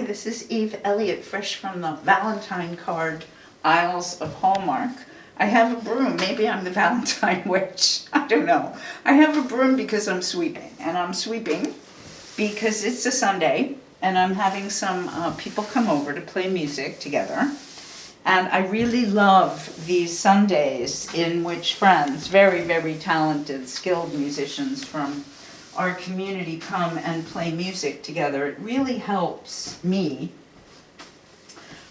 this is Eliot, fresh from the Valentine card aisles of Hallmark. I have a broom. Maybe I'm the Valentine witch. I don't know. I have a broom because I'm sweeping. And I'm sweeping because it's a Sunday and I'm having some people come over to play music together. And I really love these Sundays in which friends, very, very talented, skilled musicians from our community come and play music together. It really helps me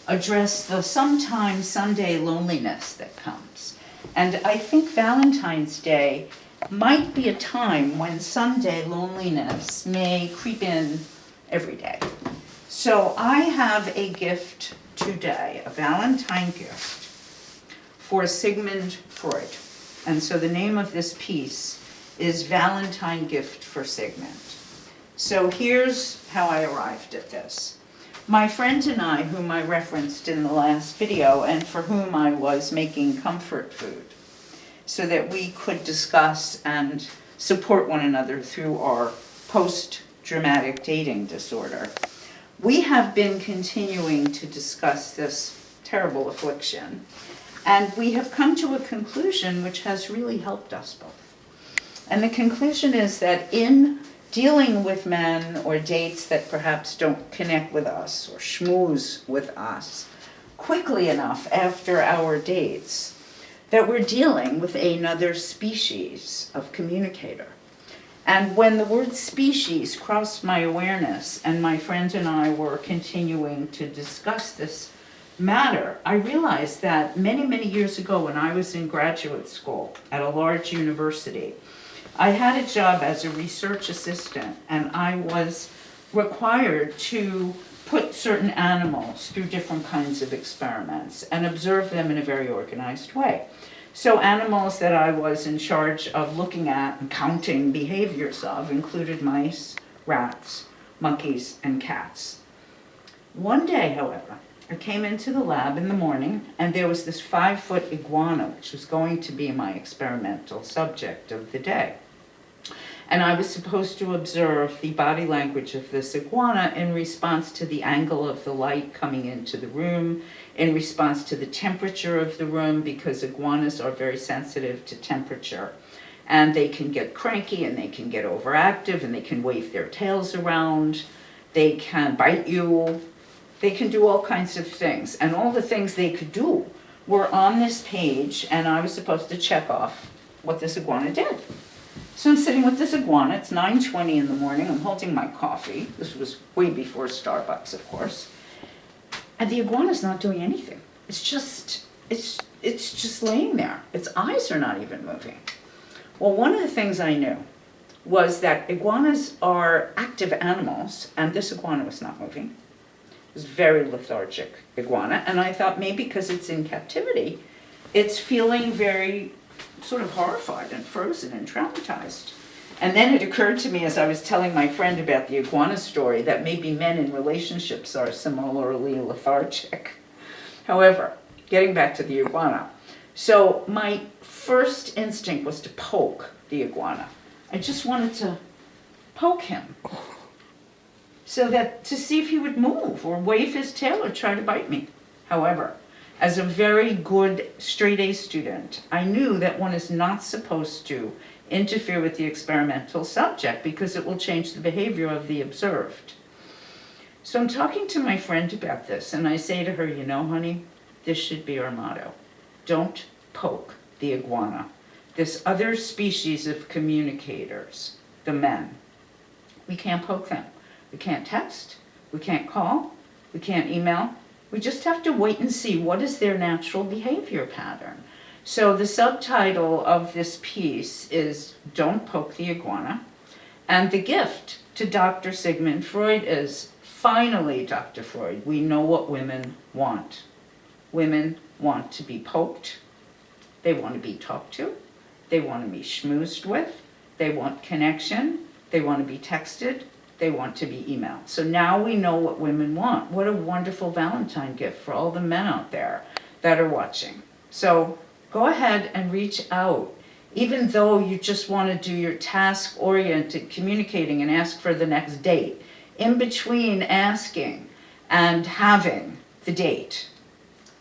address the sometimes Sunday loneliness that comes. And I think Valentine's Day might be a time when Sunday loneliness may creep in every day. So I have a gift today, a Valentine gift for Sigmund Freud. And so the name of this piece is Valentine Gift for Sigmund. So here's how I arrived at this. My friend and I, whom I referenced in the last video, and for whom I was making comfort food, so that we could discuss and support one another through our post-traumatic dating disorder, we have been continuing to discuss this terrible affliction, and we have come to a conclusion which has really helped us both. And the conclusion is that in dealing with men or dates that perhaps don't connect with us or schmooze with us quickly enough after our dates, that we're dealing with another species of communicator. And when the word species crossed my awareness and my friend and I were continuing to discuss this matter, I realized that many, many years ago when I was in graduate school at a large university, I had a job as a research assistant, and I was required to put certain animals through different kinds of experiments and observe them in a very organized way. So animals that I was in charge of looking at and counting behaviors of included mice, rats, monkeys, and cats. One day, however, I came into the lab in the morning, and there was this 5-foot iguana, which was going to be my experimental subject of the day. And I was supposed to observe the body language of this iguana in response to the angle of the light coming into the room, in response to the temperature of the room, because iguanas are very sensitive to temperature. And they can get cranky, and they can get overactive, and they can wave their tails around, they can bite you, they can do all kinds of things. And all the things they could do were on this page, and I was supposed to check off what this iguana did. So I'm sitting with this iguana, it's 9:20 in the morning, I'm holding my coffee. This was way before Starbucks, of course. And the iguana's not doing anything. It's just laying there. Its eyes are not even moving. Well, one of the things I knew was that iguanas are active animals, and this iguana was not moving. It was a very lethargic iguana, and I thought maybe because it's in captivity, it's feeling very sort of horrified and frozen and traumatized. And then it occurred to me as I was telling my friend about the iguana story that maybe men in relationships are similarly lethargic. However, getting back to the iguana. So my first instinct was to poke the iguana. I just wanted to poke him so that to see if he would move or wave his tail or try to bite me. However, as a very good straight-A student, I knew that one is not supposed to interfere with the experimental subject because it will change the behavior of the observed. So I'm talking to my friend about this, and I say to her, you know, honey, this should be our motto. Don't poke the iguana. This other species of communicators, the men, we can't poke them. We can't text, we can't call, we can't email. We just have to wait and see what is their natural behavior pattern. So the subtitle of this piece is Don't Poke the Iguana. And the gift to Dr. Sigmund Freud is, finally, Dr. Freud, we know what women want. Women want to be poked. They want to be talked to. They want to be schmoozed with. They want connection. They want to be texted. They want to be emailed. So now we know what women want. What a wonderful Valentine gift for all the men out there that are watching. So go ahead and reach out. Even though you just want to do your task-oriented communicating and ask for the next date, in between asking and having the date,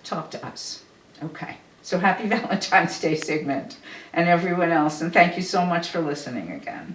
talk to us. Okay, so happy Valentine's Day, Sigmund, and everyone else, and thank you so much for listening again.